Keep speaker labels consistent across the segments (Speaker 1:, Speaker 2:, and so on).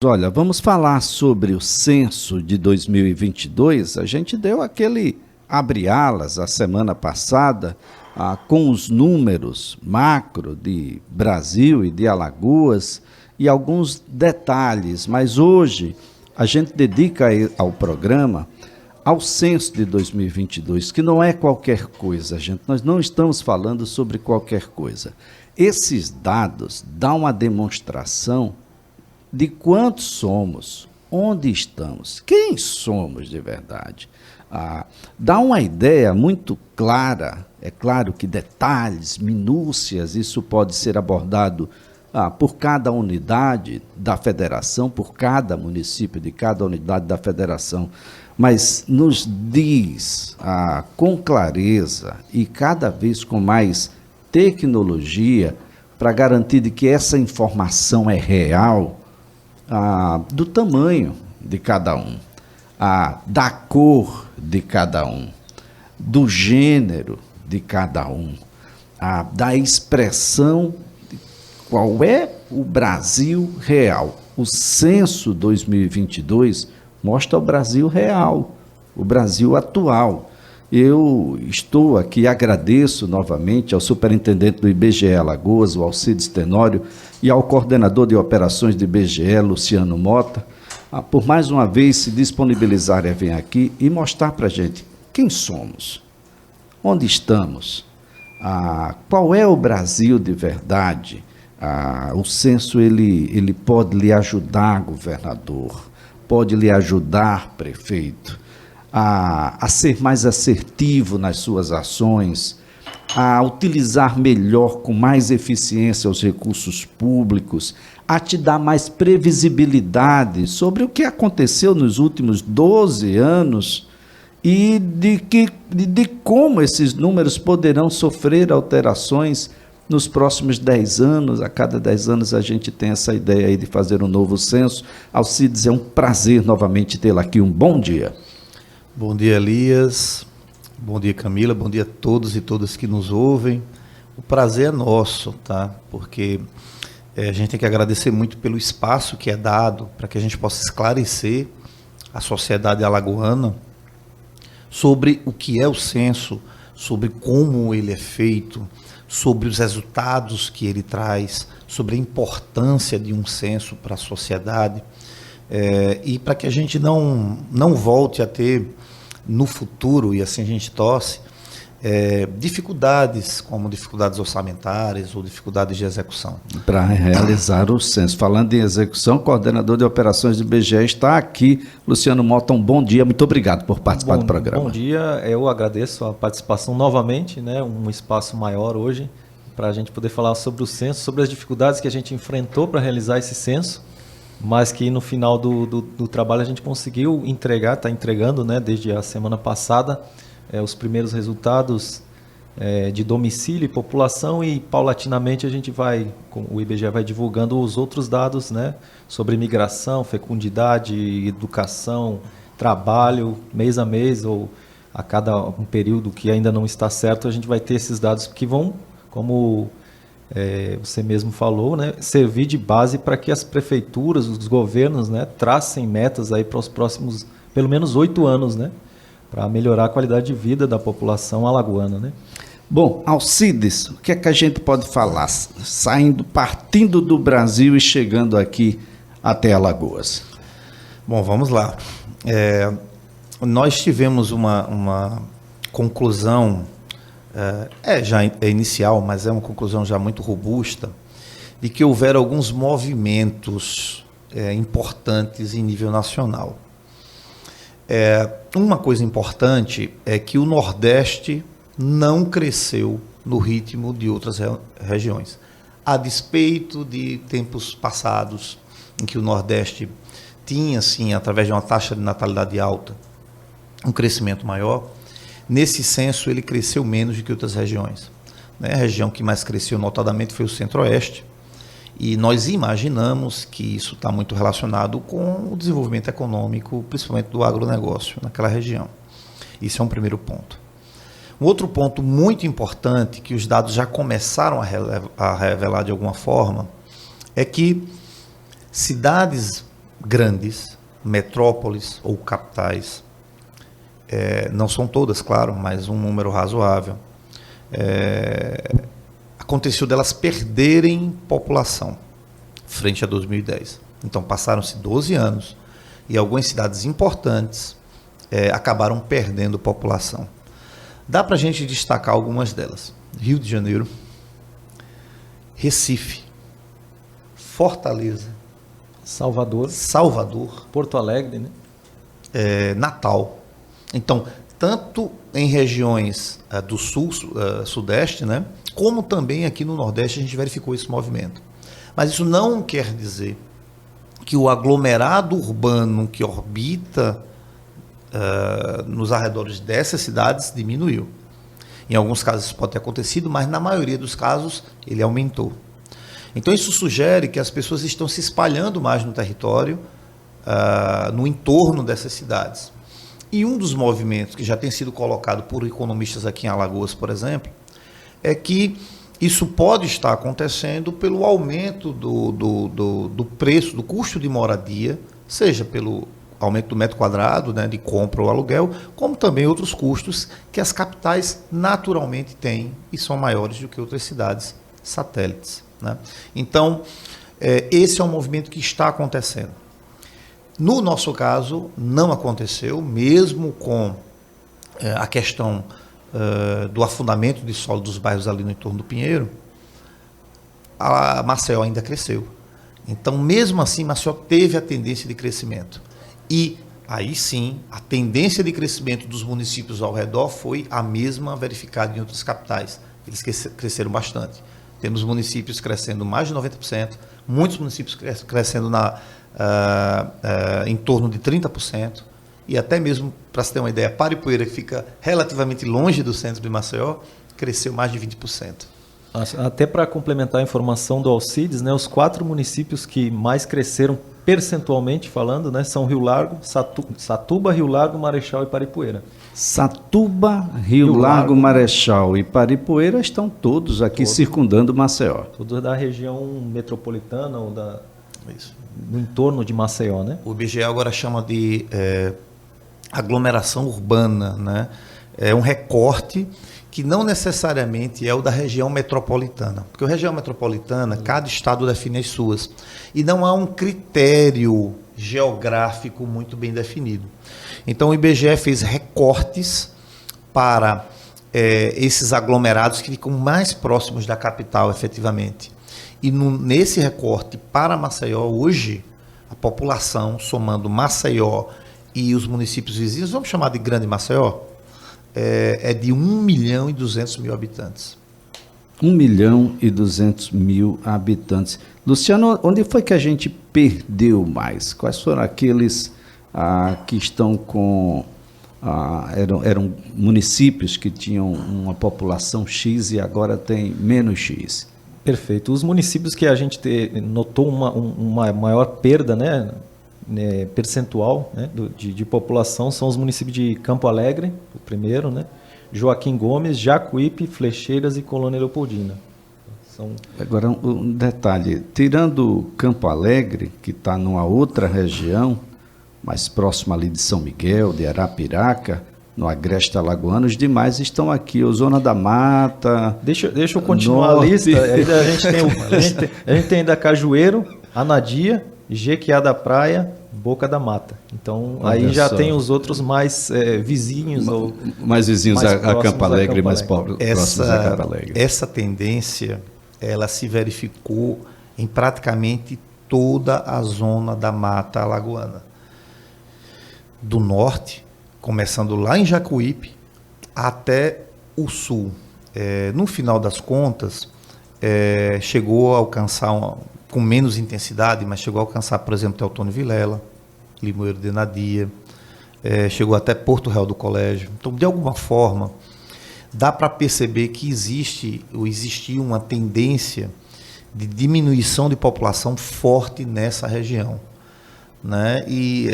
Speaker 1: Olha, vamos falar sobre o censo de 2022. A gente deu aquele abre-alas a semana passada, com os números macro de Brasil e de Alagoas e alguns detalhes, mas hoje a gente dedica ao programa ao censo de 2022, que não é qualquer coisa, gente. Nós não estamos falando sobre qualquer coisa. Esses dados dão uma demonstração de quantos somos, onde estamos, quem somos de verdade. Dá uma ideia muito clara. É claro que detalhes, minúcias, isso pode ser abordado por cada unidade da federação, por cada município de cada unidade da federação, mas nos diz com clareza e cada vez com mais tecnologia para garantir de que essa informação é real, do tamanho de cada um, da cor de cada um, do gênero de cada um, da expressão de qual é o Brasil real. O censo 2022 mostra o Brasil real, o Brasil atual. Eu estou aqui, agradeço novamente ao superintendente do IBGE Alagoas, o Alcides Tenório, e ao coordenador de operações do IBGE, Luciano Mota, por mais uma vez se disponibilizarem a vir aqui e mostrar para a gente quem somos, onde estamos, qual é o Brasil de verdade. O censo ele pode lhe ajudar, governador, pode lhe ajudar, prefeito, a ser mais assertivo nas suas ações, a utilizar melhor, com mais eficiência, os recursos públicos, a te dar mais previsibilidade sobre o que aconteceu nos últimos 12 anos e de como esses números poderão sofrer alterações nos próximos 10 anos. A cada 10 anos a gente tem essa ideia aí de fazer um novo censo. Alcides, é um prazer novamente tê-la aqui. Um bom dia.
Speaker 2: Bom dia, Elias. Bom dia, Camila. Bom dia a todos e todas que nos ouvem. O prazer é nosso, tá? Porque a gente tem que agradecer muito pelo espaço que é dado para que a gente possa esclarecer a sociedade alagoana sobre o que é o censo, sobre como ele é feito, sobre os resultados que ele traz, sobre a importância de um censo para a sociedade, e para que a gente não volte a ter no futuro, e assim a gente torce, dificuldades, como dificuldades orçamentárias ou dificuldades de execução. Para
Speaker 1: realizar o censo. Falando em execução, o coordenador de operações do IBGE está aqui. Luciano Mota, um bom dia, muito obrigado por participar do programa.
Speaker 3: Bom dia, eu agradeço a participação novamente, né, um espaço maior hoje, para a gente poder falar sobre o censo, sobre as dificuldades que a gente enfrentou para realizar esse censo, mas que no final do trabalho a gente conseguiu entregar, está entregando, né, desde a semana passada, os primeiros resultados de domicílio e população, e paulatinamente a gente o IBGE vai divulgando os outros dados, né, sobre imigração, fecundidade, educação, trabalho, mês a mês ou a cada um período que ainda não está certo. A gente vai ter esses dados que vão, como você mesmo falou, né, servir de base para que as prefeituras, os governos, né, tracem metas aí para os próximos, pelo menos 8 anos, né, para melhorar a qualidade de vida da população alagoana, né?
Speaker 1: Bom, Alcides, o que é que a gente pode falar, partindo do Brasil e chegando aqui até Alagoas?
Speaker 2: Bom, vamos lá. Nós tivemos uma conclusão, já inicial, mas é uma conclusão já muito robusta, de que houveram alguns movimentos importantes em nível nacional. Uma coisa importante é que o Nordeste não cresceu no ritmo de outras regiões, a despeito de tempos passados em que o Nordeste tinha, sim, através de uma taxa de natalidade alta, um crescimento maior. Nesse censo ele cresceu menos do que outras regiões, né? A região que mais cresceu notadamente foi o Centro-Oeste, e nós imaginamos que isso está muito relacionado com o desenvolvimento econômico, principalmente do agronegócio naquela região. Isso é um primeiro ponto. Um outro ponto muito importante, que os dados já começaram a revelar de alguma forma, é que cidades grandes, metrópoles ou capitais, não são todas, claro, mas um número razoável, aconteceu delas perderem população frente a 2010. Então passaram-se 12 anos e algumas cidades importantes acabaram perdendo população. Dá para a gente destacar algumas delas: Rio de Janeiro, Recife, Fortaleza, Salvador,
Speaker 3: Porto Alegre, né?
Speaker 2: Natal. Então, tanto em regiões do sul, sudeste, né, como também aqui no Nordeste a gente verificou esse movimento. Mas isso não quer dizer que o aglomerado urbano que orbita nos arredores dessas cidades diminuiu. Em alguns casos isso pode ter acontecido, mas na maioria dos casos ele aumentou. Então isso sugere que as pessoas estão se espalhando mais no território, no entorno dessas cidades. E um dos movimentos que já tem sido colocado por economistas aqui em Alagoas, por exemplo, é que isso pode estar acontecendo pelo aumento do preço, do custo de moradia, seja pelo aumento do metro quadrado, né, de compra ou aluguel, como também outros custos que as capitais naturalmente têm e são maiores do que outras cidades satélites, né? Então, esse é um movimento que está acontecendo. No nosso caso, não aconteceu, mesmo com a questão do afundamento de solo dos bairros ali no entorno do Pinheiro, a Maceió ainda cresceu. Então, mesmo assim, Maceió teve a tendência de crescimento. E aí sim, a tendência de crescimento dos municípios ao redor foi a mesma verificada em outras capitais. Eles cresceram bastante. Temos municípios crescendo mais de 90%, muitos municípios crescendo em torno de 30%, e até mesmo, para se ter uma ideia, Paripueira, que fica relativamente longe do centro de Maceió, cresceu mais de 20%.
Speaker 3: Até para complementar a informação do Alcides, né, os 4 municípios que mais cresceram percentualmente falando, né, são Rio Largo, Satuba, Rio Largo, Marechal e Paripueira.
Speaker 1: Satuba, Rio Largo, Marechal e Paripueira estão todos aqui circundando Maceió.
Speaker 3: Todos da região metropolitana ou no entorno de Maceió, né?
Speaker 2: O IBGE agora chama de aglomeração urbana, né? É um recorte que não necessariamente é o da região metropolitana. Porque a região metropolitana, cada estado define as suas. E não há um critério geográfico muito bem definido. Então o IBGE fez recortes para esses aglomerados que ficam mais próximos da capital, efetivamente. E nesse recorte para Maceió, hoje, a população, somando Maceió e os municípios vizinhos, vamos chamar de Grande Maceió, é de 1.200.000 habitantes.
Speaker 1: 1.200.000 habitantes. Luciano, onde foi que a gente perdeu mais? Quais foram aqueles que estão com... eram municípios que tinham uma população X e agora tem menos X?
Speaker 3: Perfeito. Os municípios que a gente notou uma maior perda, né, percentual, né, de população são os municípios de Campo Alegre, o primeiro, né, Joaquim Gomes, Jacuípe, Flecheiras e Colônia Leopoldina.
Speaker 1: Agora, um detalhe, tirando Campo Alegre, que está numa outra região, mais próxima ali de São Miguel, de Arapiraca, no Agreste Alagoano, os demais estão aqui, o Zona da Mata...
Speaker 3: Deixa eu continuar a lista. Ainda a gente tem ainda Cajueiro, Anadia, Jequiá da Praia, Boca da Mata. Então, aí já tem os outros mais vizinhos.
Speaker 1: Mais vizinhos a Campo Alegre, mais próximos a Campo Alegre.
Speaker 2: Essa tendência, ela se verificou em praticamente toda a zona da Mata Alagoana. Do norte, começando lá em Jacuípe, até o sul. No final das contas, chegou a alcançar, com menos intensidade, mas chegou a alcançar, por exemplo, Teotônio Vilela, Limoeiro de Nadia, chegou até Porto Real do Colégio. Então, de alguma forma, dá para perceber que existia uma tendência de diminuição de população forte nessa região, né? E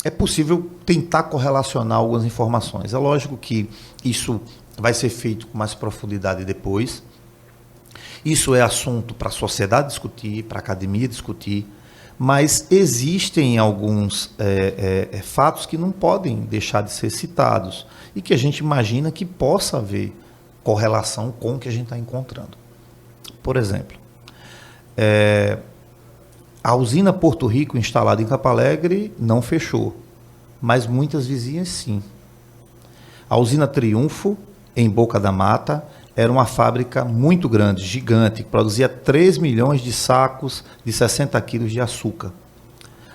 Speaker 2: é possível tentar correlacionar algumas informações. É lógico que isso vai ser feito com mais profundidade depois. Isso é assunto para a sociedade discutir, para a academia discutir, Mas existem alguns fatos que não podem deixar de ser citados e que a gente imagina que possa haver correlação com o que a gente está encontrando. Por exemplo, a usina Porto Rico, instalada em Campo Alegre, não fechou, mas muitas vizinhas sim. A usina Triunfo, em Boca da Mata, era uma fábrica muito grande, gigante, que produzia 3 milhões de sacos de 60 quilos de açúcar.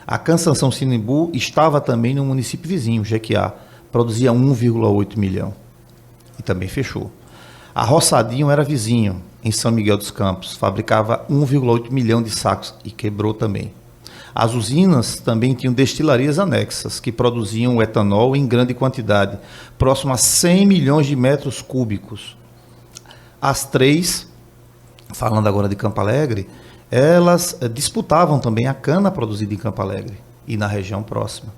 Speaker 2: A Cansanção Sinimbu estava também no município vizinho, Jequiá, produzia 1,8 milhão e também fechou. A Roçadinho era vizinho, em São Miguel dos Campos, fabricava 1,8 milhão de sacos e quebrou também. As usinas também tinham destilarias anexas, que produziam o etanol em grande quantidade, próximo a 100 milhões de metros cúbicos. As três, falando agora de Campo Alegre, elas disputavam também a cana produzida em Campo Alegre e na região próxima.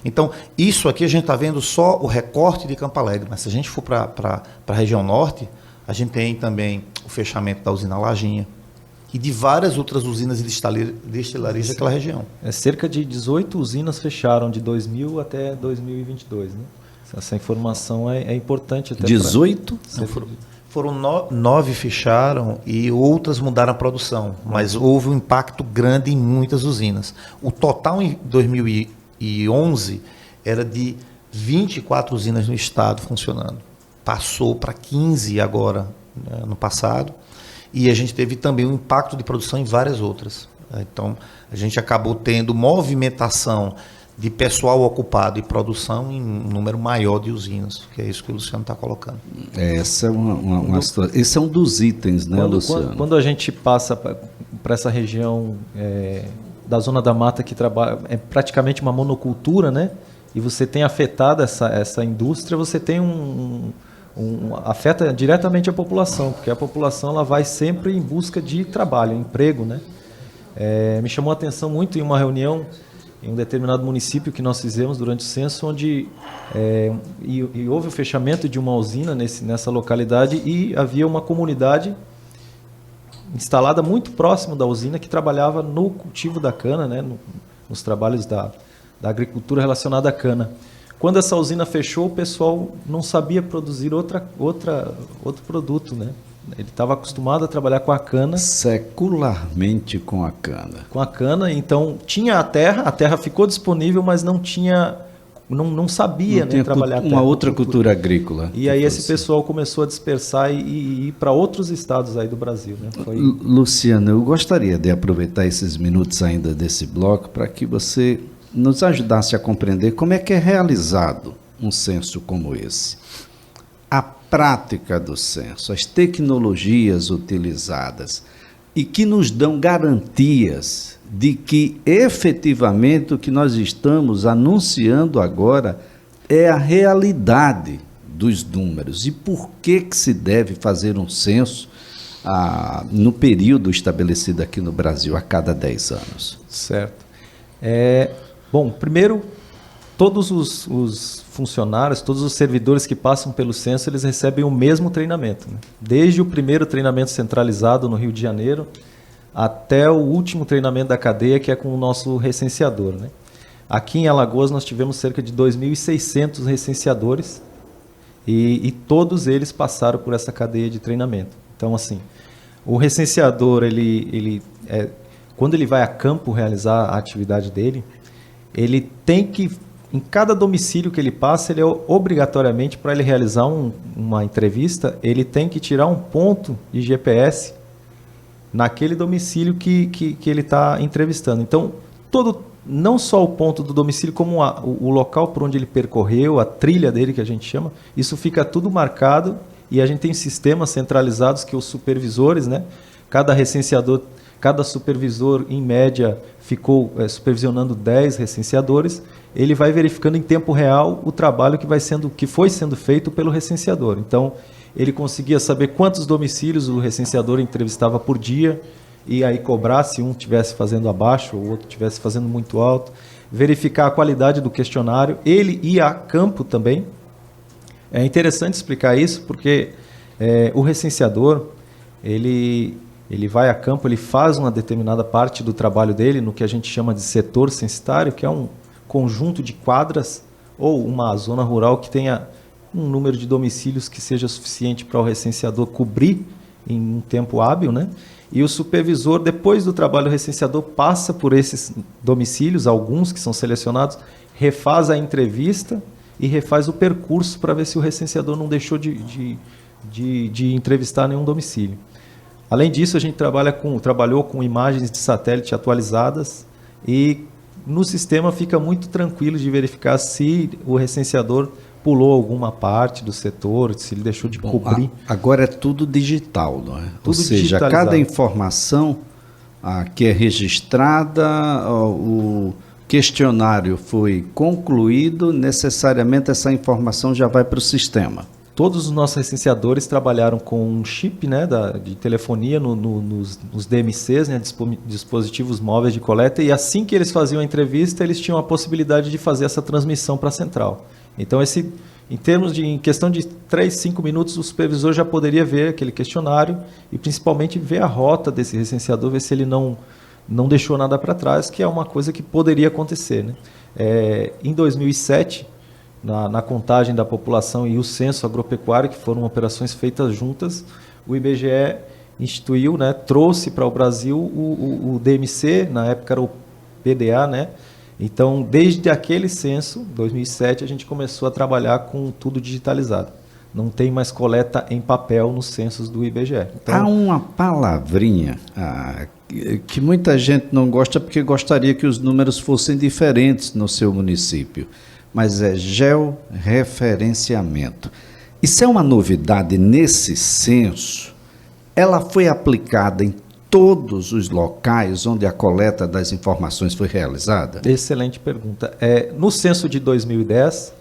Speaker 2: Então, isso aqui a gente está vendo só o recorte de Campo Alegre, mas se a gente for para a região norte, a gente tem também o fechamento da usina Lajinha e de várias outras usinas e destilarias daquela região.
Speaker 3: Cerca de 18 usinas fecharam de 2000 até 2022, né? Essa informação é importante. Até
Speaker 1: 18?
Speaker 2: Foram 9 fecharam e outras mudaram a produção, mas houve um impacto grande em muitas usinas. O total em 2011 era de 24 usinas no estado funcionando. Passou para 15 agora, né, no passado, e a gente teve também um impacto de produção em várias outras. Então, a gente acabou tendo movimentação de pessoal ocupado e produção em um número maior de usinas, que é isso que o Luciano está colocando.
Speaker 1: Essa é uma situação. Esse é um dos itens, né, Luciano?
Speaker 3: Quando a gente passa para essa região da Zona da Mata, que trabalha, é praticamente uma monocultura, né? E você tem afetado essa indústria, você tem afeta diretamente a população, porque a população ela vai sempre em busca de trabalho, emprego, né? Me chamou a atenção muito em uma reunião em um determinado município que nós fizemos durante o censo, onde houve o fechamento de uma usina nessa localidade e havia uma comunidade instalada muito próximo da usina que trabalhava no cultivo da cana, né, nos trabalhos da agricultura relacionada à cana. Quando essa usina fechou, o pessoal não sabia produzir outro produto, né? Ele estava acostumado a trabalhar com a cana.
Speaker 1: Secularmente com a cana.
Speaker 3: Com a cana, então tinha a terra ficou disponível, mas não tinha, não sabia, né, trabalhar a terra.
Speaker 1: Uma outra cultura agrícola.
Speaker 3: E aí esse pessoal começou a dispersar e ir para outros estados aí do Brasil, né?
Speaker 1: Luciano, eu gostaria de aproveitar esses minutos ainda desse bloco para que você nos ajudasse a compreender como é que é realizado um censo como esse. A prática do censo, as tecnologias utilizadas e que nos dão garantias de que efetivamente o que nós estamos anunciando agora é a realidade dos números. E por que se deve fazer um censo no período estabelecido aqui no Brasil, a cada 10 anos?
Speaker 3: Certo. Bom, primeiro, todos os funcionários, todos os servidores que passam pelo censo, eles recebem o mesmo treinamento, né? Desde o primeiro treinamento centralizado no Rio de Janeiro até o último treinamento da cadeia, que é com o nosso recenseador, né? Aqui em Alagoas nós tivemos cerca de 2.600 recenseadores e todos eles passaram por essa cadeia de treinamento. Então, assim, o recenseador, quando ele vai a campo realizar a atividade dele, ele tem que, em cada domicílio que ele passa, ele obrigatoriamente, para ele realizar uma entrevista, ele tem que tirar um ponto de GPS naquele domicílio que ele está entrevistando. Então, não só o ponto do domicílio, como o local por onde ele percorreu, a trilha dele, que a gente chama, isso fica tudo marcado e a gente tem sistemas centralizados que os supervisores, né, cada supervisor, em média, ficou supervisionando 10 recenseadores. Ele vai verificando em tempo real o trabalho que foi sendo feito pelo recenseador. Então, ele conseguia saber quantos domicílios o recenseador entrevistava por dia e aí cobrar se um estivesse fazendo abaixo ou o outro estivesse fazendo muito alto, verificar a qualidade do questionário. Ele ia a campo também. É interessante explicar isso porque o recenseador, ele ele vai a campo, ele faz uma determinada parte do trabalho dele no que a gente chama de setor censitário, que é um conjunto de quadras ou uma zona rural que tenha um número de domicílios que seja suficiente para o recenseador cobrir em um tempo hábil, né? E o supervisor, depois do trabalho do recenseador, passa por esses domicílios, alguns que são selecionados, refaz a entrevista e refaz o percurso para ver se o recenseador não deixou de entrevistar nenhum domicílio. Além disso, a gente trabalhou com imagens de satélite atualizadas e no sistema fica muito tranquilo de verificar se o recenseador pulou alguma parte do setor, se ele deixou de cobrir.
Speaker 1: Agora é tudo digital, não é?
Speaker 3: Tudo
Speaker 1: Ou seja, cada informação que é registrada, o questionário foi concluído, necessariamente essa informação já vai para o sistema.
Speaker 3: Todos os nossos recenseadores trabalharam com um chip, né, de telefonia nos DMCs, né, dispositivos móveis de coleta, e assim que eles faziam a entrevista, eles tinham a possibilidade de fazer essa transmissão para a central. Então, em questão de 3, 5 minutos, o supervisor já poderia ver aquele questionário e principalmente ver a rota desse recenseador, ver se ele não deixou nada para trás, que é uma coisa que poderia acontecer, né? Em 2007... Na contagem da população e o censo agropecuário, que foram operações feitas juntas, o IBGE instituiu, né, trouxe para o Brasil o DMC, na época era o PDA, né? Então, desde aquele censo, 2007, a gente começou a trabalhar com tudo digitalizado. Não tem mais coleta em papel nos censos do IBGE. Então,
Speaker 1: há uma palavrinha que muita gente não gosta porque gostaria que os números fossem diferentes no seu município, mas é georreferenciamento. Isso é uma novidade nesse censo? Ela foi aplicada em todos os locais onde a coleta das informações foi realizada?
Speaker 3: Excelente pergunta. No censo de 2010,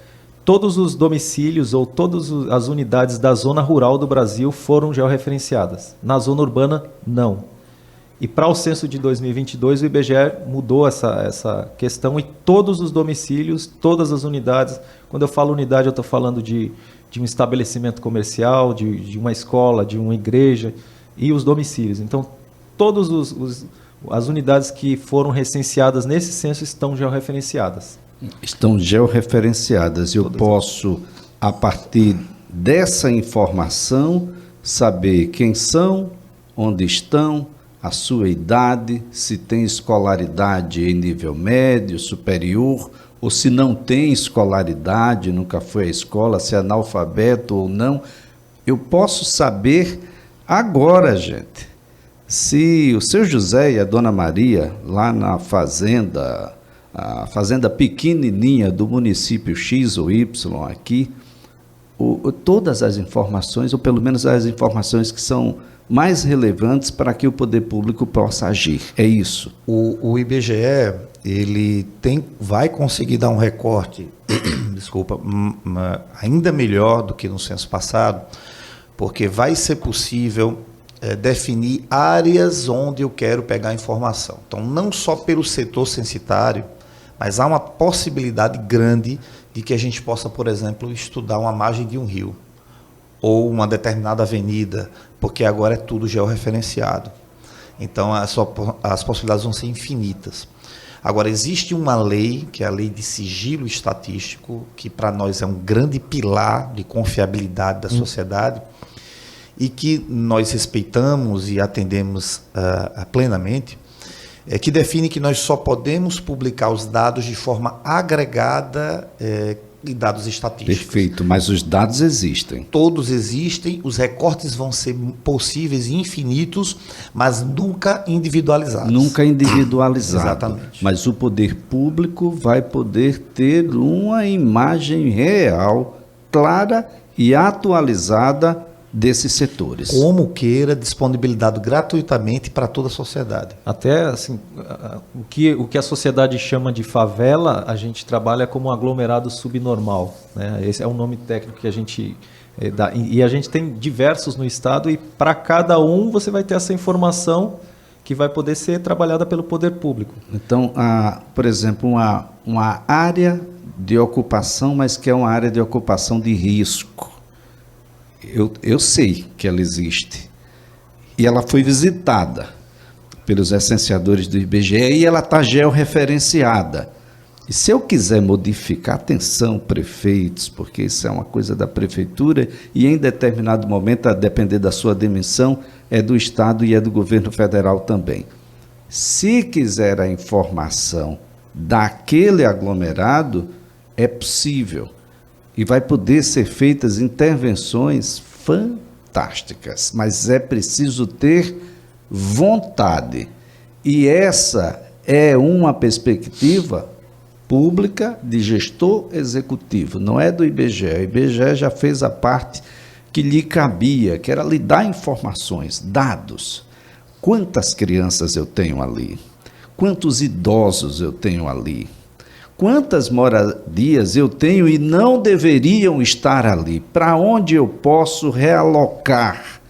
Speaker 3: todos os domicílios ou todas as unidades da zona rural do Brasil foram georreferenciadas. Na zona urbana, não. E para o censo de 2022, o IBGE mudou essa questão e todos os domicílios, todas as unidades, quando eu falo unidade, eu estou falando de um estabelecimento comercial, de uma escola, de uma igreja e os domicílios. Então, todas as unidades que foram recenseadas nesse censo estão georreferenciadas.
Speaker 1: Estão georreferenciadas. Eu posso, a partir dessa informação, saber quem são, onde estão, a sua idade, se tem escolaridade em nível médio, superior, ou se não tem escolaridade, nunca foi à escola, se é analfabeto ou não. Eu posso saber agora, gente, se o seu José e a dona Maria, lá na fazenda, a fazenda pequenininha do município X ou Y aqui, todas as informações, ou pelo menos as informações que são mais relevantes para que o poder público possa agir. É isso.
Speaker 2: O IBGE, ele vai conseguir dar um recorte, desculpa, ainda melhor do que no censo passado, porque vai ser possível definir áreas onde eu quero pegar informação. Então, não só pelo setor censitário, mas há uma possibilidade grande de que a gente possa, por exemplo, estudar uma margem de um rio ou uma determinada avenida, porque agora é tudo georreferenciado. Então, as possibilidades vão ser infinitas. Agora, existe uma lei, que é a Lei de Sigilo Estatístico, que para nós é um grande pilar de confiabilidade da sociedade, e que nós respeitamos e atendemos plenamente, que define que nós só podemos publicar os dados de forma agregada e dados estatísticos.
Speaker 1: Perfeito, mas os dados existem.
Speaker 2: Todos existem, os recortes vão ser possíveis e infinitos, mas nunca individualizados.
Speaker 1: Nunca individualizado.
Speaker 2: Exatamente.
Speaker 1: Mas o poder público vai poder ter uma imagem real, clara e atualizada desses setores.
Speaker 2: Como queira, disponibilizado gratuitamente para toda a sociedade.
Speaker 3: Até assim, o que a sociedade chama de favela, a gente trabalha como um aglomerado subnormal, né? Esse é o nome técnico que a gente dá. E a gente tem diversos no estado e para cada um você vai ter essa informação que vai poder ser trabalhada pelo poder público.
Speaker 1: Então, por exemplo, uma área de ocupação, mas que é uma área de ocupação de risco. Eu sei que ela existe. e ela foi visitada pelos licenciadores do IBGE e ela está georreferenciada. E se eu quiser modificar, atenção, prefeitos, porque isso é uma coisa da prefeitura e em determinado momento, a depender da sua dimensão, é do Estado e é do governo federal também. Se quiser a informação daquele aglomerado, é possível e vai poder ser feitas intervenções fantásticas, mas é preciso ter vontade. E essa é uma perspectiva pública de gestor executivo, não é do IBGE. O IBGE já fez a parte que lhe cabia, que era lhe dar informações, dados. Quantas crianças eu tenho ali? Quantos idosos eu tenho ali? Quantas moradias eu tenho e não deveriam estar ali? Para onde eu posso realocar?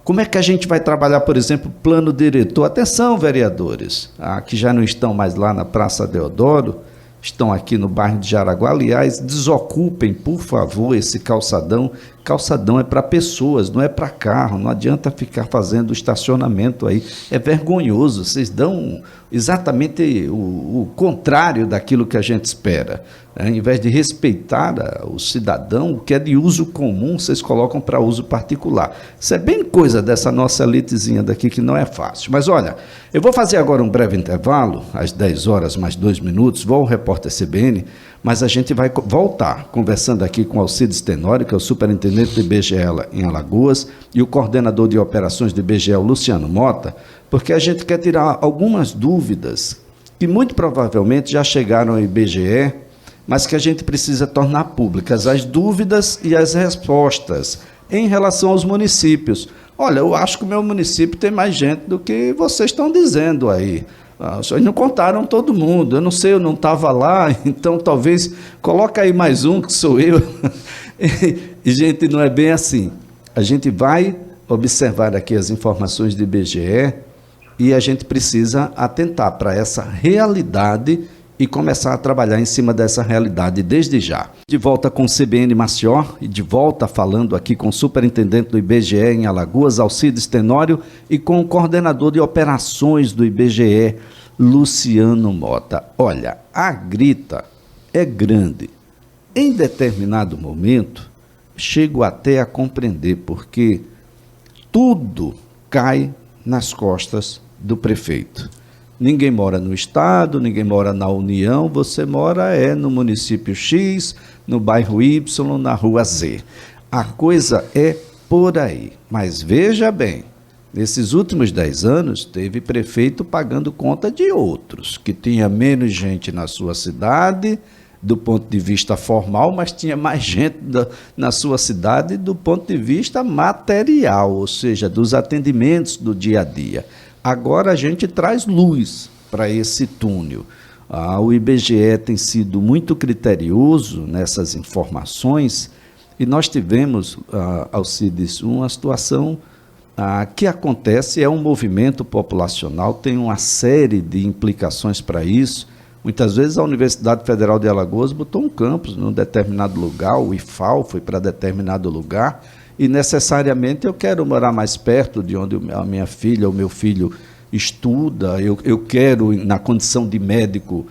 Speaker 1: Como é que a gente vai trabalhar, por exemplo, plano diretor? Atenção, vereadores, que já não estão mais lá na Praça Deodoro, estão aqui no bairro de Jaraguá. Aliás, desocupem, por favor, esse calçadão. Calçadão é para pessoas, não é para carro. Não adianta ficar fazendo estacionamento aí. É vergonhoso. Vocês dão exatamente o contrário daquilo que a gente espera. Ao invés de respeitar o cidadão, o que é de uso comum, vocês colocam para uso particular. Isso é bem coisa dessa nossa elitezinha daqui, que não é fácil. Mas olha, eu vou fazer agora um breve intervalo, às 10 horas mais 2 minutos, vou ao repórter CBN, mas a gente vai voltar conversando aqui com Alcides Tenório, que é o superintendente do IBGE em Alagoas, e o coordenador de operações do IBGE, Luciano Mota, porque a gente quer tirar algumas dúvidas que muito provavelmente já chegaram ao IBGE, mas que a gente precisa tornar públicas as dúvidas e as respostas em relação aos municípios. Olha, eu acho que o meu município tem mais gente do que vocês estão dizendo aí. Vocês não contaram todo mundo, eu não sei, eu não estava lá, então talvez coloca aí mais um, que sou eu. E, gente, não é bem assim. A gente vai observar aqui as informações do IBGE e a gente precisa atentar para essa realidade e começar a trabalhar em cima dessa realidade desde já. De volta com o CBN Maceió e de volta falando aqui com o superintendente do IBGE em Alagoas, Alcides Tenório, e com o coordenador de operações do IBGE, Luciano Mota. Olha, a grita é grande. Em determinado momento, chego até a compreender, porque tudo cai nas costas do prefeito. Ninguém mora no Estado, ninguém mora na União, você mora no município X, no bairro Y, na rua Z. A coisa é por aí. Mas veja bem, nesses últimos 10 anos, teve prefeito pagando conta de outros, que tinha menos gente na sua cidade, do ponto de vista formal, mas tinha mais gente na sua cidade do ponto de vista material, ou seja, dos atendimentos do dia a dia. Agora a gente traz luz para esse túnel. O IBGE tem sido muito criterioso nessas informações e nós tivemos, Alcides, uma situação que acontece, é um movimento populacional, tem uma série de implicações para isso. Muitas vezes a Universidade Federal de Alagoas botou um campus num determinado lugar, o IFAL foi para determinado lugar, e necessariamente eu quero morar mais perto de onde a minha filha, o meu filho estuda, eu quero, na condição de médico,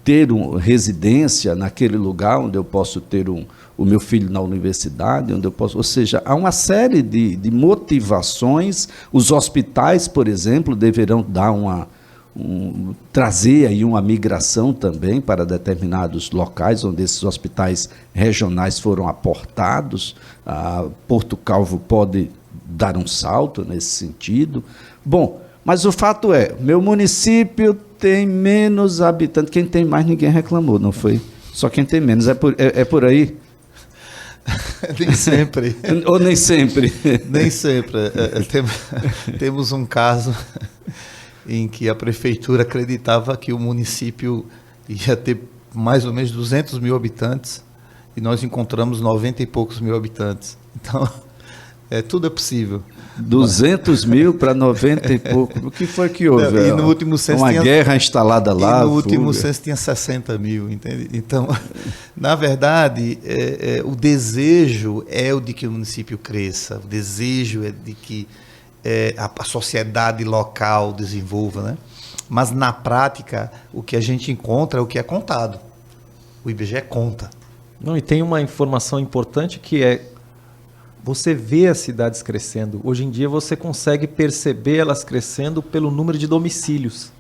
Speaker 1: ter residência naquele lugar onde eu posso ter o meu filho na universidade, onde eu posso, ou seja, há uma série de motivações. Os hospitais, por exemplo, deverão dar trazer aí uma migração também para determinados locais onde esses hospitais regionais foram aportados. Porto Calvo pode dar um salto nesse sentido. Bom, mas o fato é, meu município tem menos habitantes. Quem tem mais, ninguém reclamou, não foi? Só quem tem menos. É por aí?
Speaker 2: Nem sempre.
Speaker 1: Ou nem sempre?
Speaker 2: Nem sempre. Temos um caso em que a prefeitura acreditava que o município ia ter mais ou menos 200 mil habitantes e nós encontramos 90 e poucos mil habitantes. Então, tudo é possível.
Speaker 1: 200 mil para 90 e pouco. O que foi que houve?
Speaker 2: Não, e no último censo
Speaker 1: uma guerra instalada lá.
Speaker 2: E no último censo tinha 60 mil, entende? Então, na verdade, o desejo é o de que o município cresça, o desejo é de que a sociedade local desenvolva, né? Mas, na prática, o que a gente encontra é o que é contado. O IBGE conta.
Speaker 3: Não, e tem uma informação importante que é você vê as cidades crescendo. Hoje em dia você consegue perceber elas crescendo pelo número de domicílios.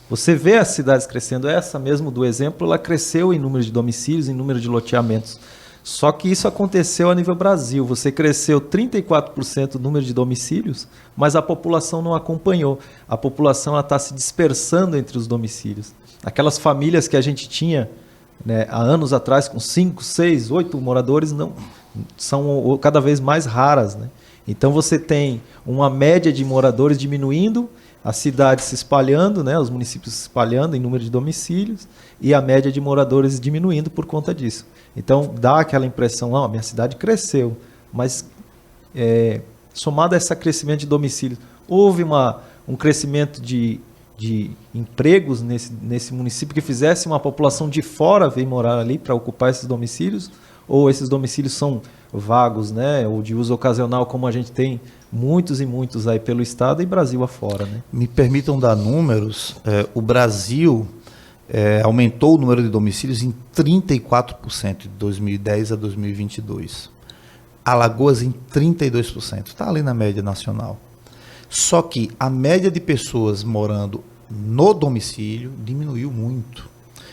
Speaker 3: Você vê as cidades crescendo. Essa mesmo do exemplo, ela cresceu em número de domicílios, em número de loteamentos. Só que isso aconteceu a nível Brasil. Você cresceu 34% o número de domicílios, mas a população não acompanhou. A população está se dispersando entre os domicílios. Aquelas famílias que a gente tinha, né, há anos atrás, com 5, 6, 8 moradores, não são cada vez mais raras, né? Então você tem uma média de moradores diminuindo, a cidade se espalhando, né, os municípios se espalhando em número de domicílios e a média de moradores diminuindo por conta disso. Então dá aquela impressão, a minha cidade cresceu, mas somado a esse crescimento de domicílios, houve um crescimento de empregos nesse município que fizesse uma população de fora vir morar ali para ocupar esses domicílios, ou esses domicílios são vagos, né, ou de uso ocasional, como a gente tem muitos e muitos aí pelo estado e Brasil afora, né?
Speaker 2: Me permitam dar números. O Brasil aumentou o número de domicílios em 34% de 2010 a 2022. Alagoas em 32%. Está ali na média nacional. Só que a média de pessoas morando no domicílio diminuiu muito.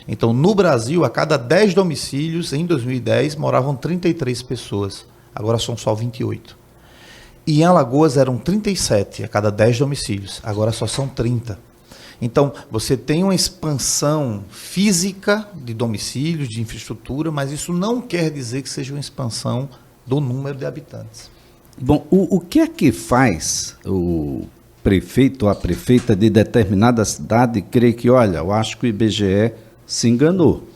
Speaker 2: Então, no Brasil, a cada 10 domicílios, em 2010, moravam 33 pessoas. Agora são só 28. E em Alagoas eram 37 a cada 10 domicílios. Agora só são 30. Então, você tem uma expansão física de domicílios, de infraestrutura, mas isso não quer dizer que seja uma expansão do número de habitantes.
Speaker 1: Bom, o que é que faz o prefeito ou a prefeita de determinada cidade crer que, olha, eu acho que o IBGE se enganou.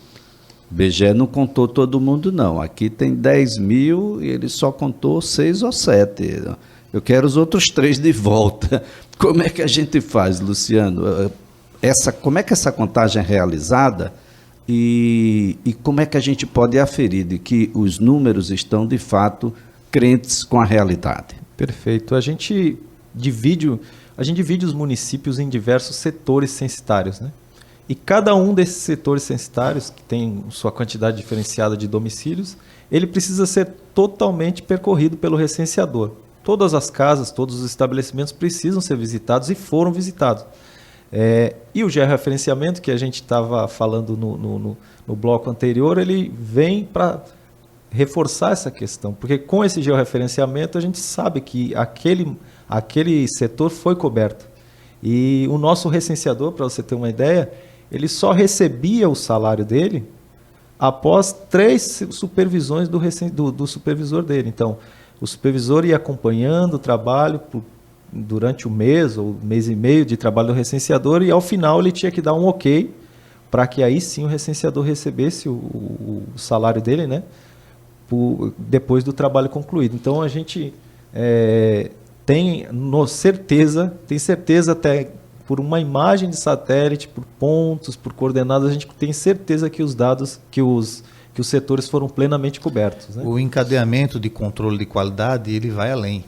Speaker 1: O IBGE não contou todo mundo, não. Aqui tem 10 mil e ele só contou 6 ou 7. Eu quero os outros 3 de volta. Como é que a gente faz, Luciano? Como é que essa contagem é realizada e como é que a gente pode aferir de que os números estão, de fato, crentes com a realidade?
Speaker 3: Perfeito. A gente divide os municípios em diversos setores censitários, né? E cada um desses setores censitários, que tem sua quantidade diferenciada de domicílios, ele precisa ser totalmente percorrido pelo recenseador. Todas as casas, todos os estabelecimentos precisam ser visitados e foram visitados. E o georreferenciamento, que a gente estava falando no bloco anterior, ele vem para reforçar essa questão, porque com esse georreferenciamento a gente sabe que aquele setor foi coberto. E o nosso recenseador, para você ter uma ideia, ele só recebia o salário dele após 3 supervisões do supervisor dele. Então, o supervisor ia acompanhando o trabalho durante o mês ou mês e meio de trabalho do recenseador e, ao final, ele tinha que dar um ok para que aí sim o recenseador recebesse o salário dele, né, depois do trabalho concluído. Então, a gente tem certeza até por uma imagem de satélite, por pontos, por coordenadas, a gente tem certeza que os dados, que os setores foram plenamente cobertos, né?
Speaker 2: O encadeamento de controle de qualidade, ele vai além.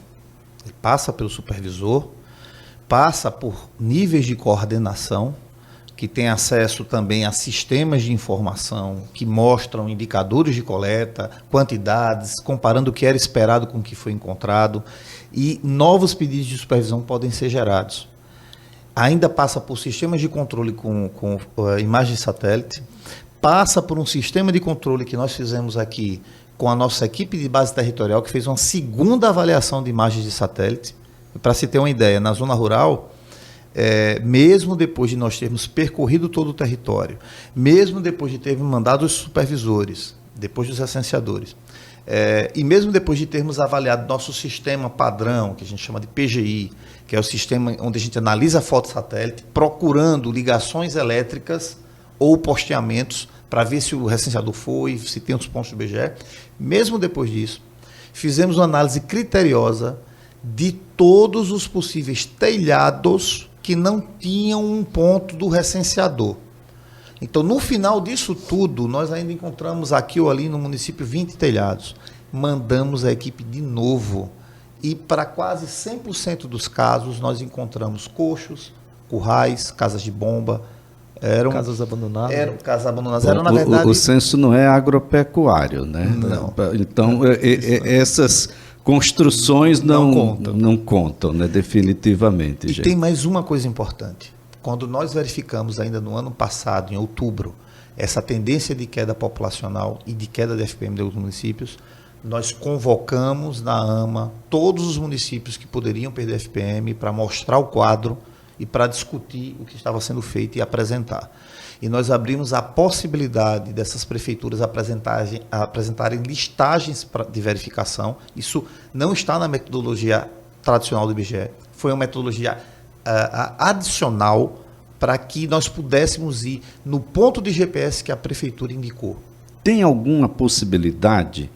Speaker 2: Ele passa pelo supervisor, passa por níveis de coordenação, que tem acesso também a sistemas de informação que mostram indicadores de coleta, quantidades, comparando o que era esperado com o que foi encontrado, e novos pedidos de supervisão podem ser gerados. Ainda passa por sistemas de controle com imagem de satélite, passa por um sistema de controle que nós fizemos aqui com a nossa equipe de base territorial, que fez uma segunda avaliação de imagens de satélite. Para se ter uma ideia, na zona rural, mesmo depois de nós termos percorrido todo o território, mesmo depois de termos mandado os supervisores, depois dos recenseadores, e mesmo depois de termos avaliado nosso sistema padrão, que a gente chama de PGI, que é o sistema onde a gente analisa a foto satélite, procurando ligações elétricas ou posteamentos para ver se o recenseador foi, se tem os pontos do IBGE. Mesmo depois disso, fizemos uma análise criteriosa de todos os possíveis telhados que não tinham um ponto do recenseador. Então, no final disso tudo, nós ainda encontramos aqui ou ali no município 20 telhados. Mandamos a equipe de novo e para quase 100% dos casos nós encontramos coxos, currais, casas de bomba,
Speaker 3: casas abandonadas.
Speaker 2: Eram casas abandonadas.
Speaker 1: Bom,
Speaker 2: Eram, na verdade,
Speaker 1: o censo não é agropecuário, né?
Speaker 2: Não.
Speaker 1: Então, essas construções não contam, né? Definitivamente,
Speaker 2: E
Speaker 1: gente.
Speaker 2: tem mais uma coisa importante. Quando nós verificamos ainda no ano passado, em outubro, essa tendência de queda populacional e de queda de FPM dos municípios, nós convocamos na AMA todos os municípios que poderiam perder FPM para mostrar o quadro e para discutir o que estava sendo feito e apresentar. E nós abrimos a possibilidade dessas prefeituras apresentarem listagens de verificação. Isso não está na metodologia tradicional do IBGE, foi uma metodologia adicional para que nós pudéssemos ir no ponto de GPS que a prefeitura indicou.
Speaker 1: Tem alguma possibilidade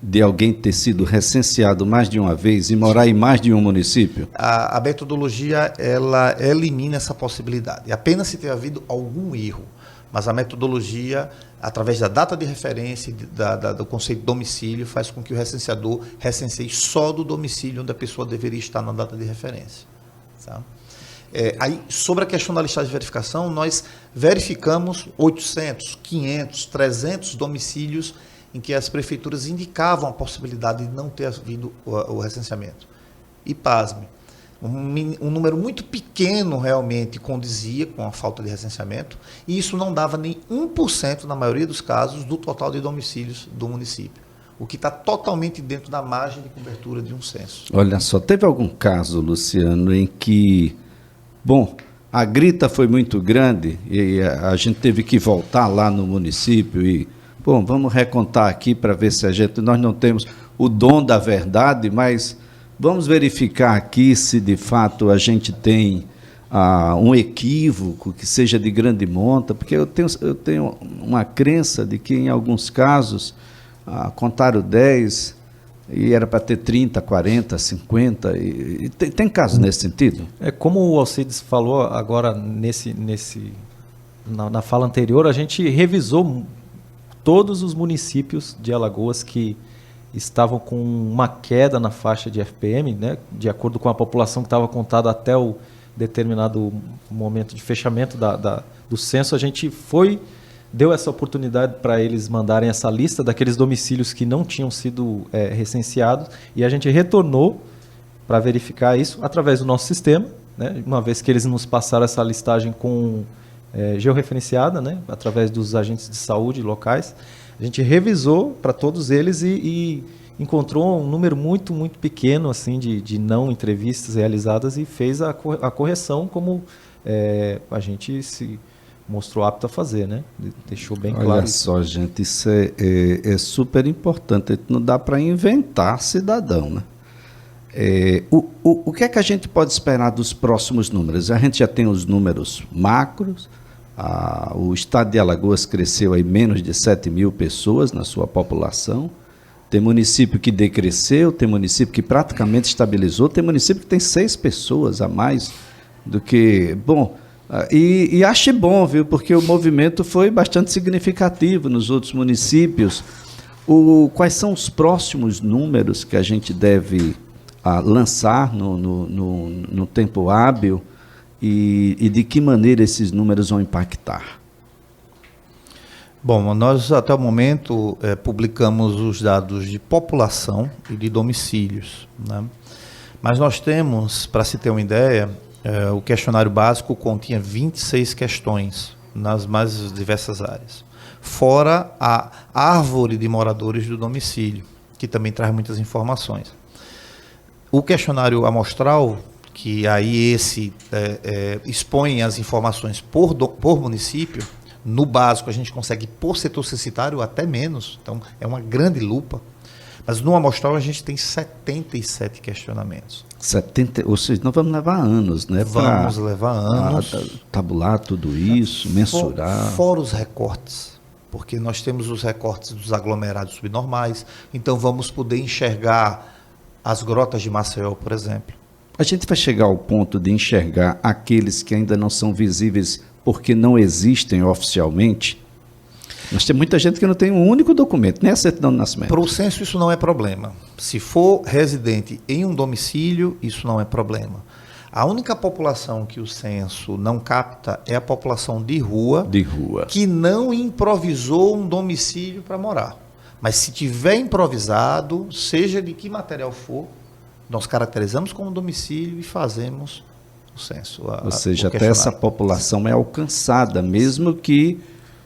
Speaker 1: de alguém ter sido recenseado mais de uma vez e morar em mais de um município?
Speaker 2: A metodologia, ela elimina essa possibilidade. Apenas se tiver havido algum erro. Mas a metodologia, através da data de referência e do conceito de domicílio, faz com que o recenseador recenseie só do domicílio onde a pessoa deveria estar na data de referência. Tá? Aí, sobre a questão da listagem de verificação, nós verificamos 800, 500, 300 domicílios em que as prefeituras indicavam a possibilidade de não ter havido o recenseamento. E, pasme, um número muito pequeno realmente condizia com a falta de recenseamento, e isso não dava nem 1%, na maioria dos casos, do total de domicílios do município, o que está totalmente dentro da margem de cobertura de um censo.
Speaker 1: Olha só, teve algum caso, Luciano, em que, a grita foi muito grande e a gente teve que voltar lá no município e, vamos recontar aqui para ver se nós não temos o dom da verdade, mas vamos verificar aqui se de fato a gente tem um equívoco que seja de grande monta, porque eu tenho uma crença de que em alguns casos contaram 10 e era para ter 30, 40, 50, e tem casos nesse sentido?
Speaker 3: Como o Alcides falou agora na fala anterior, a gente revisou todos os municípios de Alagoas que estavam com uma queda na faixa de FPM, né, de acordo com a população que estava contada até o determinado momento de fechamento do censo. A gente deu essa oportunidade para eles mandarem essa lista daqueles domicílios que não tinham sido recenseados, e a gente retornou para verificar isso através do nosso sistema, né, uma vez que eles nos passaram essa listagem com georreferenciada, né, através dos agentes de saúde locais. A gente revisou para todos eles e encontrou um número muito, muito pequeno assim, de não entrevistas realizadas, e fez a correção como a gente se mostrou apto a fazer, né? Deixou bem claro.
Speaker 1: Olha só, gente, isso é super importante. Não dá para inventar cidadão, né? O que é que a gente pode esperar dos próximos números? A gente já tem os números macros. O estado de Alagoas cresceu aí menos de 7 mil pessoas na sua população. Tem município que decresceu, tem município que praticamente estabilizou, tem município que tem 6 pessoas a mais do que... E acho bom, viu, porque o movimento foi bastante significativo nos outros municípios. Quais são os próximos números que a gente deve lançar no tempo hábil e de que maneira esses números vão impactar?
Speaker 2: Bom, nós até o momento publicamos os dados de população e de domicílios, né? Mas nós temos, para se ter uma ideia, o questionário básico continha 26 questões nas mais diversas áreas, fora a árvore de moradores do domicílio, que também traz muitas informações. O questionário amostral, que aí expõe as informações por município, no básico a gente consegue por setor censitário até menos, então é uma grande lupa. Mas no amostral a gente tem 77 questionamentos.
Speaker 1: 70, ou seja, nós vamos levar anos, né?
Speaker 2: Vamos levar anos.
Speaker 1: Tabular tudo isso, mensurar.
Speaker 2: Fora os recortes, porque nós temos os recortes dos aglomerados subnormais, então vamos poder enxergar as grotas de Maceió, por exemplo.
Speaker 1: A gente vai chegar ao ponto de enxergar aqueles que ainda não são visíveis porque não existem oficialmente. Mas tem muita gente que não tem um único documento, nem a certidão de nascimento.
Speaker 2: Para o censo isso não é problema. Se for residente em um domicílio, isso não é problema. A única população que o censo não capta é a população de rua, que não improvisou um domicílio para morar. Mas se tiver improvisado, seja de que material for, nós caracterizamos como domicílio e fazemos o censo.
Speaker 1: Ou seja, até essa população é alcançada, mesmo que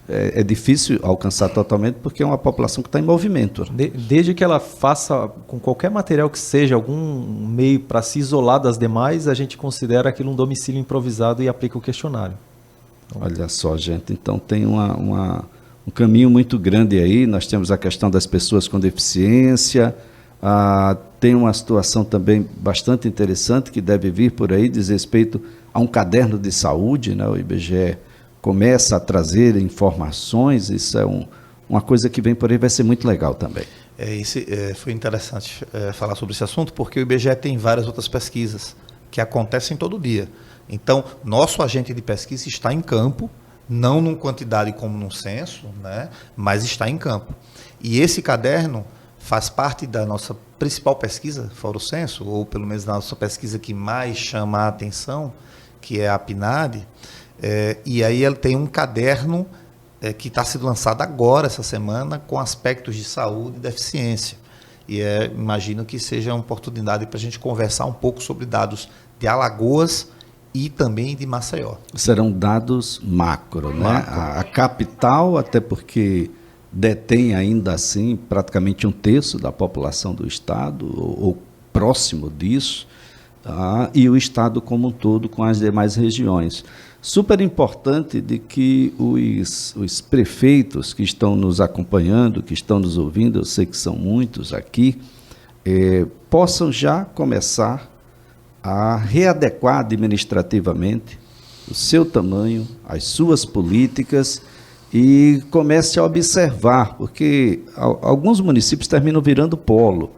Speaker 1: é difícil alcançar totalmente, porque é uma população que está em movimento.
Speaker 3: Desde que ela faça com qualquer material que seja, algum meio para se isolar das demais, a gente considera aquilo um domicílio improvisado e aplica o questionário.
Speaker 1: Olha só, gente, então tem um caminho muito grande aí. Nós temos a questão das pessoas com deficiência, tem uma situação também bastante interessante que deve vir por aí, diz respeito a um caderno de saúde, né? O IBGE começa a trazer informações, isso é uma coisa que vem por aí, vai ser muito legal também.
Speaker 2: Foi interessante falar sobre esse assunto, porque o IBGE tem várias outras pesquisas que acontecem todo dia. Então, nosso agente de pesquisa está em campo, não numa quantidade como no censo, né, mas está em campo. E esse caderno faz parte da nossa principal pesquisa, fora o censo, ou pelo menos da nossa pesquisa que mais chama a atenção, que é a PNAD. E aí ele tem um caderno que está sendo lançado agora, essa semana, com aspectos de saúde e deficiência. E imagino que seja uma oportunidade para a gente conversar um pouco sobre dados de Alagoas e também de Maceió.
Speaker 1: Serão dados macro, né? A capital, até porque detém ainda assim praticamente 1/3 da população do estado, ou próximo disso, e o estado como um todo com as demais regiões. Super importante de que os prefeitos que estão nos acompanhando, que estão nos ouvindo, eu sei que são muitos aqui, possam já começar a readequar administrativamente o seu tamanho, as suas políticas, e comece a observar, porque alguns municípios terminam virando polo.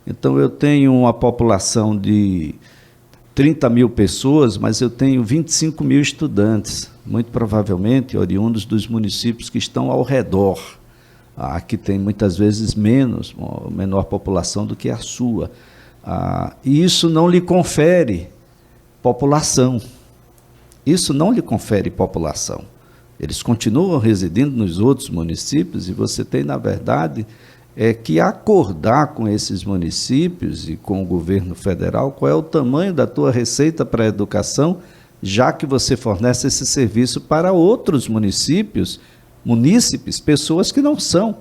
Speaker 1: Então, eu tenho uma população de 30 mil pessoas, mas eu tenho 25 mil estudantes, muito provavelmente oriundos dos municípios que estão ao redor, que tem muitas vezes menor população do que a sua. E isso não lhe confere população. Isso não lhe confere população. Eles continuam residindo nos outros municípios e você tem, na verdade, que acordar com esses municípios e com o governo federal qual é o tamanho da tua receita para a educação, já que você fornece esse serviço para outros munícipes, pessoas que não são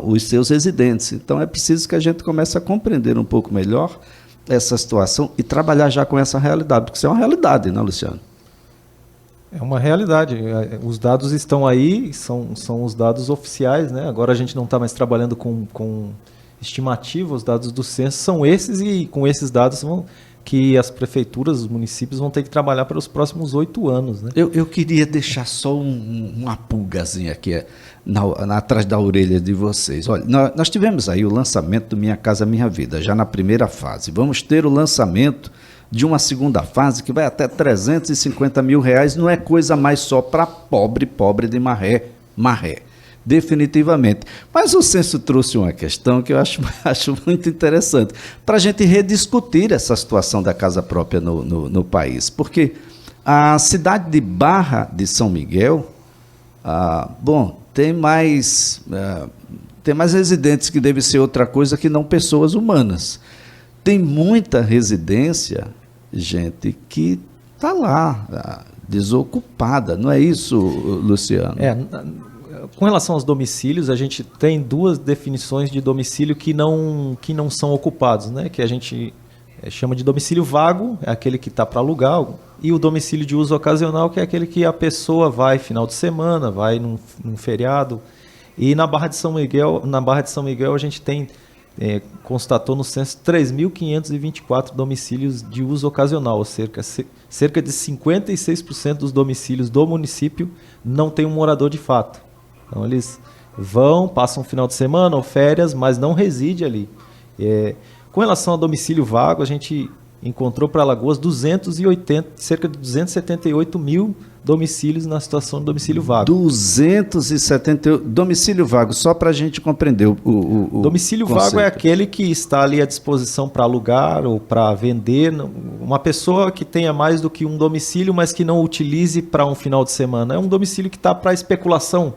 Speaker 1: os seus residentes. Então é preciso que a gente comece a compreender um pouco melhor essa situação e trabalhar já com essa realidade, porque isso é uma realidade, não, Luciano?
Speaker 3: É uma realidade. Os dados estão aí, são os dados oficiais, né? Agora a gente não está mais trabalhando com estimativa, os dados do censo são esses, e com esses dados que as prefeituras, os municípios vão ter que trabalhar para os próximos 8 anos. Né?
Speaker 1: Eu queria deixar só uma pulgazinha aqui atrás da orelha de vocês. Olha, nós tivemos aí o lançamento do Minha Casa Minha Vida, já na primeira fase. Vamos ter o lançamento de uma segunda fase que vai até R$350 mil, não é coisa mais só para pobre de maré, definitivamente. Mas o censo trouxe uma questão que eu acho muito interessante, para a gente rediscutir essa situação da casa própria no país, porque a cidade de Barra de São Miguel, tem mais residentes, que deve ser outra coisa que não pessoas humanas. Tem muita residência, gente, que está lá, desocupada, não é isso, Luciano?
Speaker 3: Com relação aos domicílios, a gente tem 2 definições de domicílio que não são ocupados, né? Que a gente chama de domicílio vago, é aquele que está para alugar, e o domicílio de uso ocasional, que é aquele que a pessoa vai final de semana, vai num feriado. E na Barra de São Miguel, a gente tem constatou no censo 3.524 domicílios de uso ocasional, ou cerca de 56% dos domicílios do município não tem um morador de fato. Então eles passam um final de semana ou férias, mas não reside ali. Com relação ao domicílio vago, a gente encontrou para Alagoas cerca de 278 mil domicílios na situação de domicílio vago.
Speaker 1: 278 domicílio vago, só para a gente compreender o
Speaker 3: domicílio
Speaker 1: conceito.
Speaker 3: vago é aquele que está ali à disposição para alugar ou para vender. Uma pessoa que tenha mais do que um domicílio, mas que não utilize para um final de semana. É um domicílio que está para especulação,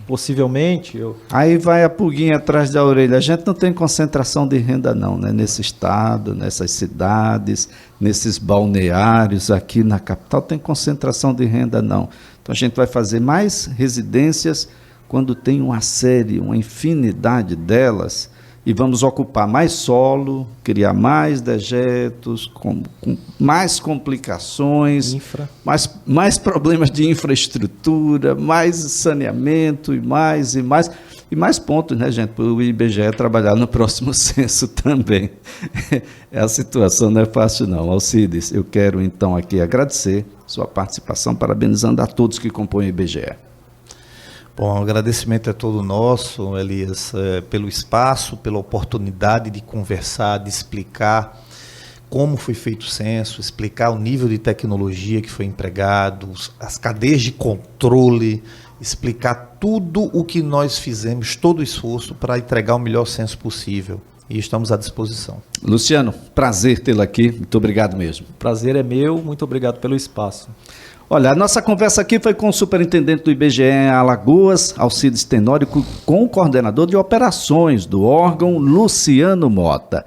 Speaker 3: possivelmente.
Speaker 1: Aí vai a pulguinha atrás da orelha. A gente não tem concentração de renda não, né? Nesse estado, nessas cidades, nesses balneários aqui na capital, tem concentração de renda não. Então a gente vai fazer mais residências quando tem uma série, uma infinidade delas, e vamos ocupar mais solo, criar mais dejetos, com mais complicações, mais problemas de infraestrutura, mais saneamento e mais pontos, né, gente, para o IBGE trabalhar no próximo censo também. A situação não é fácil não. Alcides, eu quero então aqui agradecer sua participação, parabenizando a todos que compõem o IBGE.
Speaker 2: Bom, o agradecimento é todo nosso, Elias, pelo espaço, pela oportunidade de conversar, de explicar como foi feito o censo, explicar o nível de tecnologia que foi empregado, as cadeias de controle, explicar tudo o que nós fizemos, todo o esforço para entregar o melhor censo possível. E estamos à disposição.
Speaker 1: Luciano, prazer tê-lo aqui, muito obrigado mesmo.
Speaker 3: Prazer é meu, muito obrigado pelo espaço.
Speaker 1: Olha, a nossa conversa aqui foi com o superintendente do IBGE em Alagoas, Alcides Tenório, com o coordenador de operações do órgão, Luciano Mota.